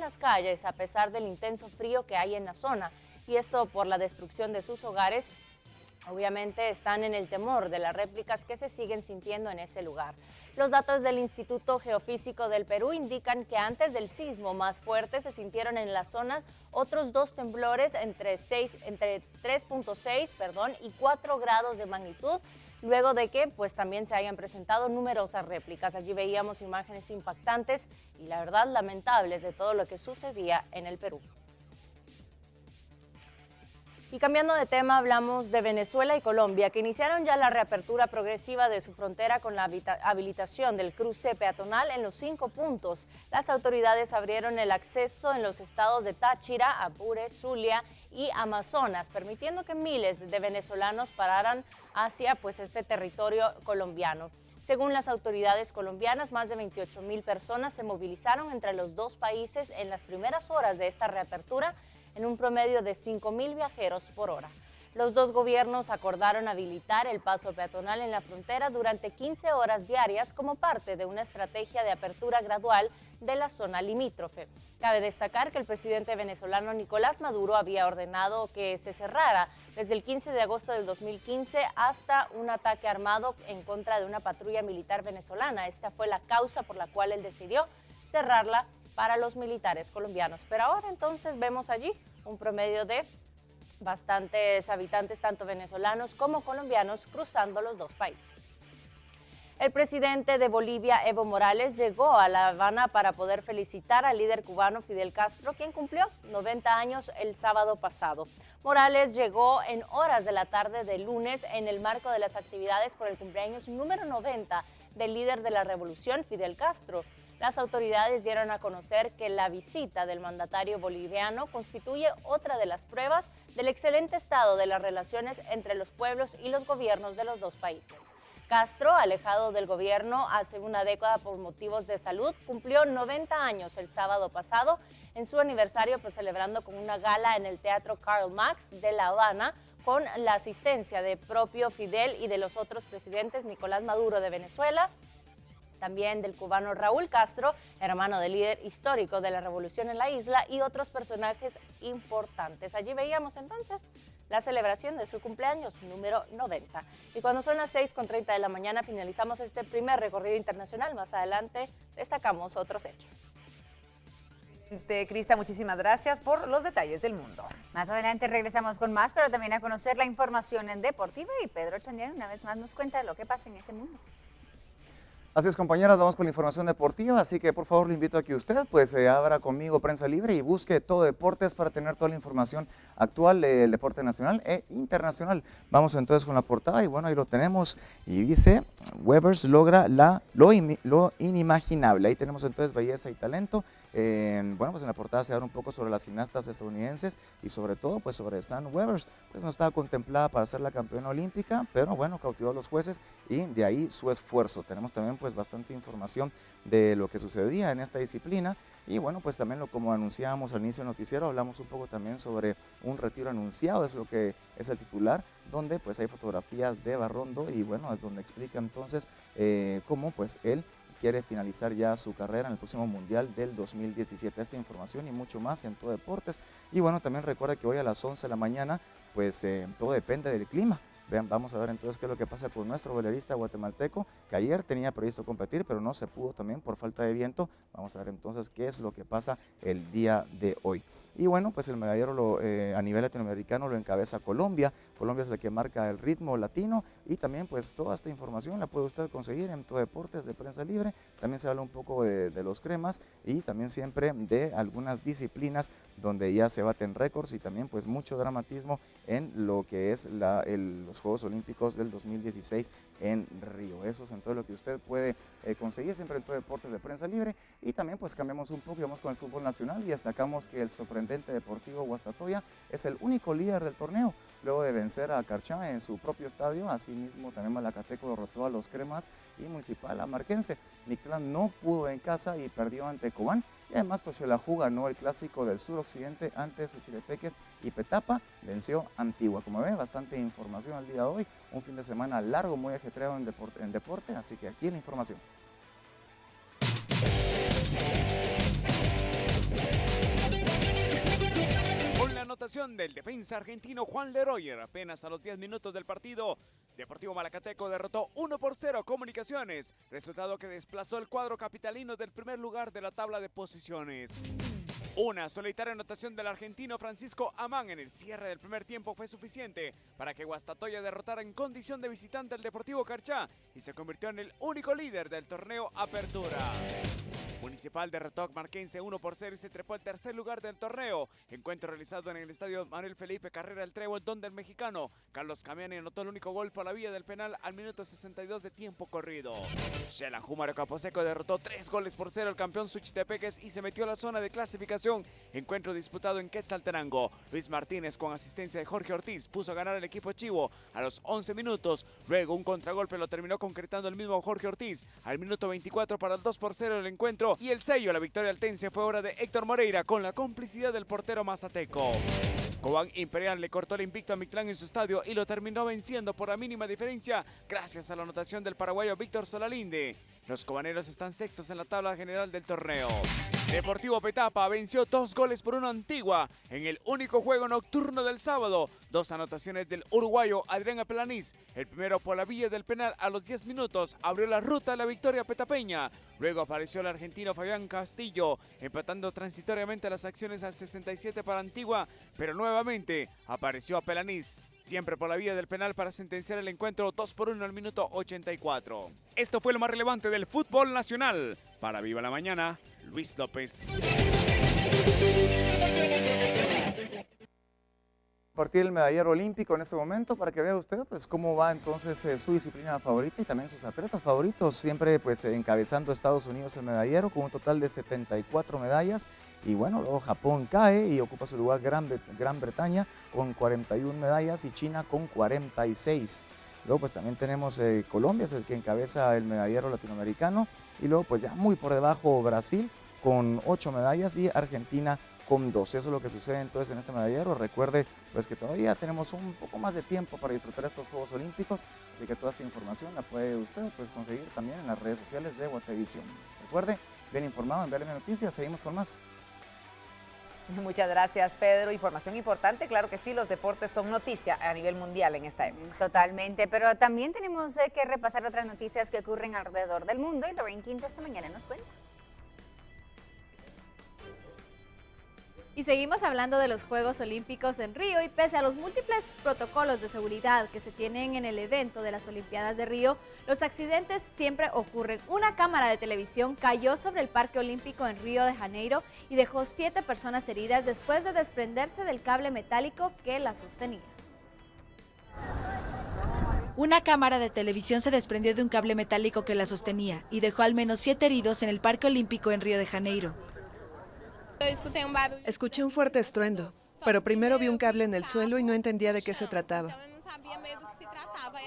las calles a pesar del intenso frío que hay en la zona, y esto por la destrucción de sus hogares. Obviamente están en el temor de las réplicas que se siguen sintiendo en ese lugar. Los datos del Instituto Geofísico del Perú indican que antes del sismo más fuerte se sintieron en las zonas otros 2 temblores entre 3.6 y 4 grados de magnitud, luego de que también se hayan presentado numerosas réplicas. Allí veíamos imágenes impactantes y la verdad lamentables de todo lo que sucedía en el Perú. Y cambiando de tema, hablamos de Venezuela y Colombia, que iniciaron ya la reapertura progresiva de su frontera con la habilitación del cruce peatonal en los 5 puntos. Las autoridades abrieron el acceso en los estados de Táchira, Apure, Zulia y Amazonas, permitiendo que miles de venezolanos pararan hacia este territorio colombiano. Según las autoridades colombianas, más de 28,000 personas se movilizaron entre los dos países en las primeras horas de esta reapertura, en un promedio de 5,000 viajeros por hora. Los dos gobiernos acordaron habilitar el paso peatonal en la frontera durante 15 horas diarias como parte de una estrategia de apertura gradual de la zona limítrofe. Cabe destacar que el presidente venezolano Nicolás Maduro había ordenado que se cerrara desde el 15 de agosto del 2015 hasta un ataque armado en contra de una patrulla militar venezolana. Esta fue la causa por la cual él decidió cerrarla para los militares colombianos. Pero ahora entonces vemos allí un promedio de bastantes habitantes, tanto venezolanos como colombianos, cruzando los dos países. El presidente de Bolivia, Evo Morales, llegó a La Habana para poder felicitar al líder cubano Fidel Castro, quien cumplió 90 años el sábado pasado. Morales llegó en horas de la tarde del lunes en el marco de las actividades por el cumpleaños número 90 del líder de la revolución, Fidel Castro. Las autoridades dieron a conocer que la visita del mandatario boliviano constituye otra de las pruebas del excelente estado de las relaciones entre los pueblos y los gobiernos de los dos países. Castro, alejado del gobierno hace una década por motivos de salud, cumplió 90 años el sábado pasado en su aniversario, celebrando con una gala en el Teatro Karl Marx de La Habana, con la asistencia de propio Fidel y de los otros presidentes, Nicolás Maduro de Venezuela, también del cubano Raúl Castro, hermano del líder histórico de la revolución en la isla, y otros personajes importantes. Allí veíamos entonces la celebración de su cumpleaños número 90. Y cuando son las 6:30 de la mañana finalizamos este primer recorrido internacional. Más adelante destacamos otros hechos. Crista, muchísimas gracias por los detalles del mundo. Más adelante regresamos con más, pero también a conocer la información en deportiva, y Pedro Chandián una vez más nos cuenta lo que pasa en ese mundo. Así es, compañeras, vamos con la información deportiva, así que por favor le invito a que usted abra conmigo Prensa Libre y busque Todo Deportes para tener toda la información actual del deporte nacional e internacional. Vamos entonces con la portada y ahí lo tenemos y dice, Webers logra lo inimaginable. Ahí tenemos entonces belleza y talento. En la portada se habla un poco sobre las gimnastas estadounidenses y sobre todo sobre Sam Webers, no estaba contemplada para ser la campeona olímpica, pero cautivó a los jueces y de ahí su esfuerzo. Tenemos también bastante información de lo que sucedía en esta disciplina y también como anunciábamos al inicio del noticiero, hablamos un poco también sobre un retiro anunciado, es lo que es el titular, donde hay fotografías de Barrondo y es donde explica entonces cómo él quiere finalizar ya su carrera en el próximo Mundial del 2017. Esta información y mucho más en Todo Deportes. Y también recuerda que hoy a las 11 de la mañana, todo depende del clima. Vean, vamos a ver entonces qué es lo que pasa con nuestro velerista guatemalteco, que ayer tenía previsto competir, pero no se pudo también por falta de viento. Vamos a ver entonces qué es lo que pasa el día de hoy. Y el medallero a nivel latinoamericano lo encabeza Colombia. Colombia es la que marca el ritmo latino y también toda esta información la puede usted conseguir en Todo Deportes de Prensa Libre. También se habla un poco de los cremas y también siempre de algunas disciplinas donde ya se baten récords y también mucho dramatismo en lo que es los Juegos Olímpicos del 2016 en Río. Eso es en todo lo que usted puede conseguir siempre en Todo Deportes de Prensa Libre. Y también cambiamos un poco y vamos con el fútbol nacional y destacamos que el sorprendente Deportivo Guastatoya es el único líder del torneo luego de vencer a Carchá en su propio estadio. Asimismo también Malacateco derrotó a los cremas y Municipal a Marquense. Mictlán no pudo en casa y perdió ante Cobán. Y además Xelajú ganó el clásico del suroccidente ante Suchilepeques y Petapa venció Antigua. Como ven, bastante información al día de hoy. Un fin de semana largo, muy ajetreado en deporte, así que aquí la información. anotación del defensa argentino Juan Leroyer. Apenas a los 10 minutos del partido, Deportivo Malacateco derrotó 1-0 Comunicaciones, resultado que desplazó el cuadro capitalino del primer lugar de la tabla de posiciones. Una solitaria anotación del argentino Francisco Amán en el cierre del primer tiempo fue suficiente para que Guastatoya derrotara en condición de visitante al Deportivo Carchá y se convirtió en el único líder del torneo Apertura. Municipal derrotó a Marquense 1-0 y se trepó al tercer lugar del torneo. Encuentro realizado en el estadio Manuel Felipe Carrera El Trébol, donde el mexicano Carlos Camiani anotó el único gol por la vía del penal al minuto 62 de tiempo corrido. Shelan Júmaro Caposeco derrotó 3-0 al campeón Suchitepeques y se metió a la zona de clasificación. Encuentro disputado en Quetzaltenango. Luis Martínez, con asistencia de Jorge Ortiz, puso a ganar el equipo chivo a los 11 minutos. Luego un contragolpe lo terminó concretando el mismo Jorge Ortiz al minuto 24 para el 2-0 del encuentro. Y el sello a la victoria altense fue obra de Héctor Moreira con la complicidad del portero mazateco. Cobán Imperial le cortó el invicto a Mictlán en su estadio y lo terminó venciendo por la mínima diferencia gracias a la anotación del paraguayo Víctor Solalinde. Los cobaneros están sextos en la tabla general del torneo. Deportivo Petapa venció 2-1 a Antigua en el único juego nocturno del sábado. 2 anotaciones del uruguayo Adrián Apelaniz. El primero por la vía del penal a los 10 minutos abrió la ruta a la victoria petapeña. Luego apareció el argentino Fabián Castillo, empatando transitoriamente las acciones al 67 para Antigua, pero nuevamente apareció Apelaniz, siempre por la vía del penal para sentenciar el encuentro 2-1 al minuto 84. Esto fue lo más relevante del fútbol nacional. Para Viva la Mañana, Luis López. Partir el medallero olímpico en este momento para que vea usted pues cómo va entonces su disciplina favorita y también sus atletas favoritos, siempre pues encabezando Estados Unidos el medallero con un total de 74 medallas y bueno, luego Japón cae y ocupa su lugar Gran Bretaña con 41 medallas y China con 46. Luego pues también tenemos Colombia, es el que encabeza el medallero latinoamericano y luego pues ya muy por debajo Brasil con 8 medallas y Argentina con 2. Eso es lo que sucede entonces en este medallero. Recuerde pues que todavía tenemos un poco más de tiempo para disfrutar estos Juegos Olímpicos, así que toda esta información la puede usted pues conseguir también en las redes sociales de Guatevisión. Recuerde, bien informado en BLM Noticias, seguimos con más. Muchas gracias, Pedro. Información importante, claro que sí, los deportes son noticia a nivel mundial en esta época. Totalmente, pero también tenemos que repasar otras noticias que ocurren alrededor del mundo y Lorraine Quinto esta mañana nos cuenta. Y seguimos hablando de los Juegos Olímpicos en Río y pese a los múltiples protocolos de seguridad que se tienen en el evento de las Olimpiadas de Río, los accidentes siempre ocurren. Una cámara de televisión cayó sobre el Parque Olímpico en Río de Janeiro y dejó 7 personas heridas después de desprenderse del cable metálico que la sostenía. Una cámara de televisión se desprendió de un cable metálico que la sostenía y dejó al menos 7 heridos en el Parque Olímpico en Río de Janeiro. Escuché un fuerte estruendo, pero primero vi un cable en el suelo y no entendía de qué se trataba.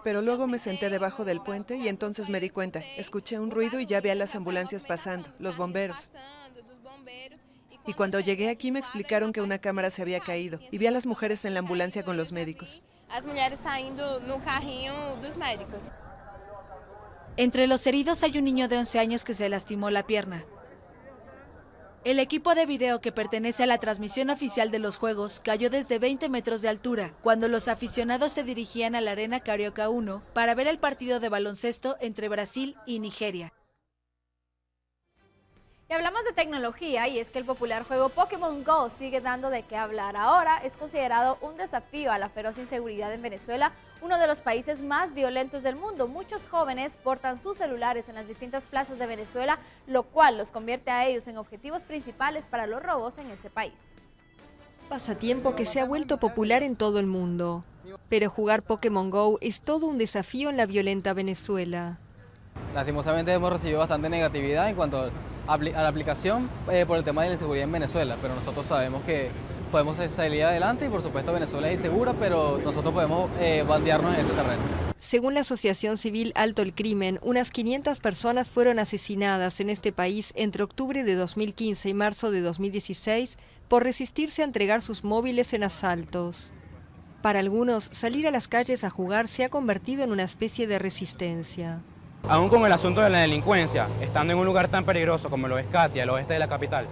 Pero luego me senté debajo del puente y entonces me di cuenta. Escuché un ruido y ya vi a las ambulancias pasando, los bomberos. Y cuando llegué aquí me explicaron que una cámara se había caído y vi a las mujeres en la ambulancia con los médicos. Entre los heridos hay un niño de 11 años que se lastimó la pierna. El equipo de video que pertenece a la transmisión oficial de los Juegos cayó desde 20 metros de altura cuando los aficionados se dirigían a la Arena Carioca 1 para ver el partido de baloncesto entre Brasil y Nigeria. Y hablamos de tecnología y es que el popular juego Pokémon Go sigue dando de qué hablar. Ahora es considerado un desafío a la feroz inseguridad en Venezuela, uno de los países más violentos del mundo. Muchos jóvenes portan sus celulares en las distintas plazas de Venezuela, lo cual los convierte a ellos en objetivos principales para los robos en ese país. Pasatiempo que se ha vuelto popular en todo el mundo. Pero jugar Pokémon Go es todo un desafío en la violenta Venezuela. Lastimosamente hemos recibido bastante negatividad en cuanto a la aplicación por el tema de la inseguridad en Venezuela, pero nosotros sabemos que podemos salir adelante y por supuesto Venezuela es insegura, pero nosotros podemos bandearnos en este terreno. Según la Asociación Civil Alto el Crimen, unas 500 personas fueron asesinadas en este país entre octubre de 2015 y marzo de 2016 por resistirse a entregar sus móviles en asaltos. Para algunos, salir a las calles a jugar se ha convertido en una especie de resistencia. Aún con el asunto de la delincuencia, estando en un lugar tan peligroso como lo es Katia, el oeste de la capital,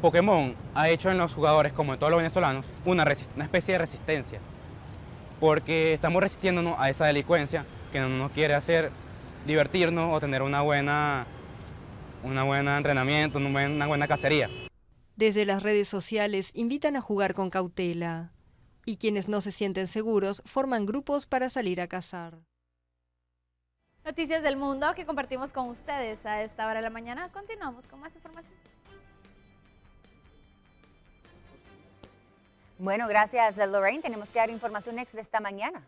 Pokémon ha hecho en los jugadores, como en todos los venezolanos, una especie de resistencia, porque estamos resistiéndonos a esa delincuencia que no nos quiere hacer divertirnos o tener una buena entrenamiento, una buena cacería. Desde las redes sociales invitan a jugar con cautela y quienes no se sienten seguros forman grupos para salir a cazar. Noticias del mundo que compartimos con ustedes a esta hora de la mañana. Continuamos con más información. Bueno, gracias, Lorraine. Tenemos que dar información extra esta mañana.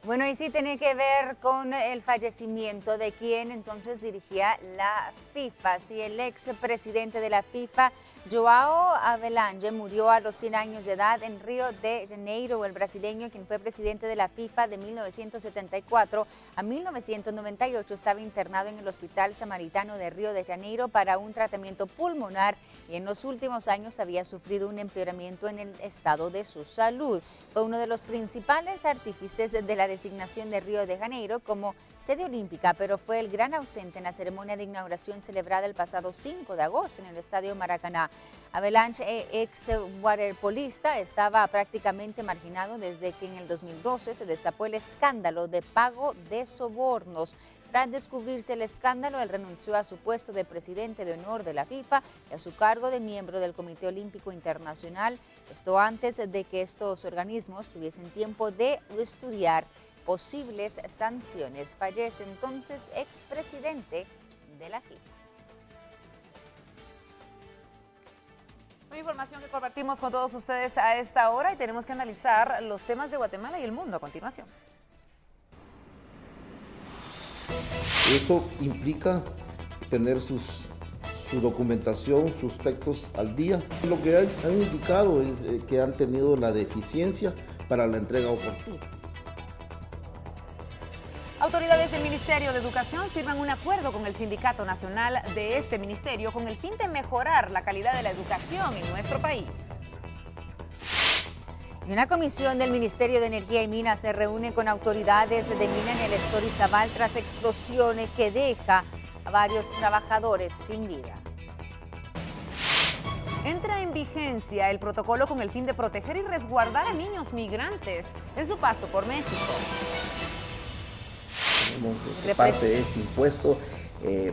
Bueno, y sí tiene que ver con el fallecimiento de quien entonces dirigía la FIFA. Sí, el expresidente de la FIFA, João Havelange, murió a los 100 años de edad en Río de Janeiro. El brasileño, quien fue presidente de la FIFA de 1974 a 1998, estaba internado en el Hospital Samaritano de Río de Janeiro para un tratamiento pulmonar y en los últimos años había sufrido un empeoramiento en el estado de su salud. Fue uno de los principales artífices de la designación de Río de Janeiro como sede olímpica, pero fue el gran ausente en la ceremonia de inauguración celebrada el pasado 5 de agosto en el Estadio Maracaná. Havelange, ex waterpolista, estaba prácticamente marginado desde que en el 2012 se destapó el escándalo de pago de sobornos. Tras descubrirse el escándalo, él renunció a su puesto de presidente de honor de la FIFA y a su cargo de miembro del Comité Olímpico Internacional. Esto antes de que estos organismos tuviesen tiempo de estudiar posibles sanciones. Fallece entonces expresidente de la FIFA. Una información que compartimos con todos ustedes a esta hora y tenemos que analizar los temas de Guatemala y el mundo a continuación. Eso implica tener su documentación, sus textos al día. Lo que han indicado es que han tenido la deficiencia para la entrega oportuna. Autoridades del Ministerio de Educación firman un acuerdo con el Sindicato Nacional de este ministerio con el fin de mejorar la calidad de la educación en nuestro país. Y una comisión del Ministerio de Energía y Minas se reúne con autoridades de mina en el Estorizabal tras explosiones que deja a varios trabajadores sin vida. Entra en vigencia el protocolo con el fin de proteger y resguardar a niños migrantes en su paso por México. Parte de este impuesto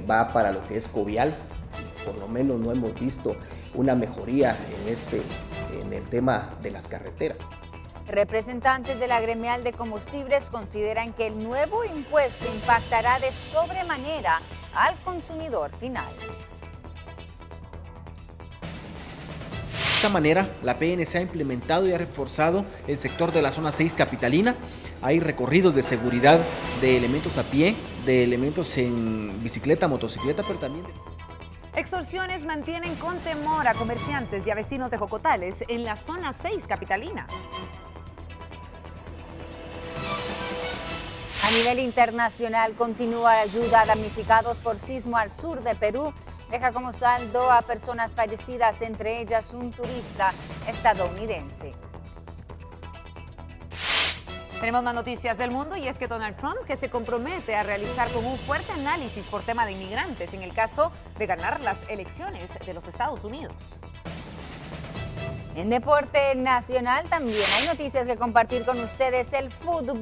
va para lo que es Covial. Por lo menos no hemos visto una mejoría en el tema de las carreteras. Representantes de la gremial de combustibles consideran que el nuevo impuesto impactará de sobremanera al consumidor final. De esta manera, la PNC ha implementado y ha reforzado el sector de la zona 6 capitalina. Hay recorridos de seguridad de elementos a pie, de elementos en bicicleta, motocicleta, pero también Extorsiones mantienen con temor a comerciantes y a vecinos de Jocotales en la zona 6 capitalina. A nivel internacional continúa ayuda a damnificados por sismo al sur de Perú. Deja como saldo a personas fallecidas, entre ellas un turista estadounidense. Tenemos más noticias del mundo y es que Donald Trump que se compromete a realizar con un fuerte análisis por tema de inmigrantes en el caso de ganar las elecciones de los Estados Unidos. En deporte nacional también hay noticias que compartir con ustedes. El fútbol.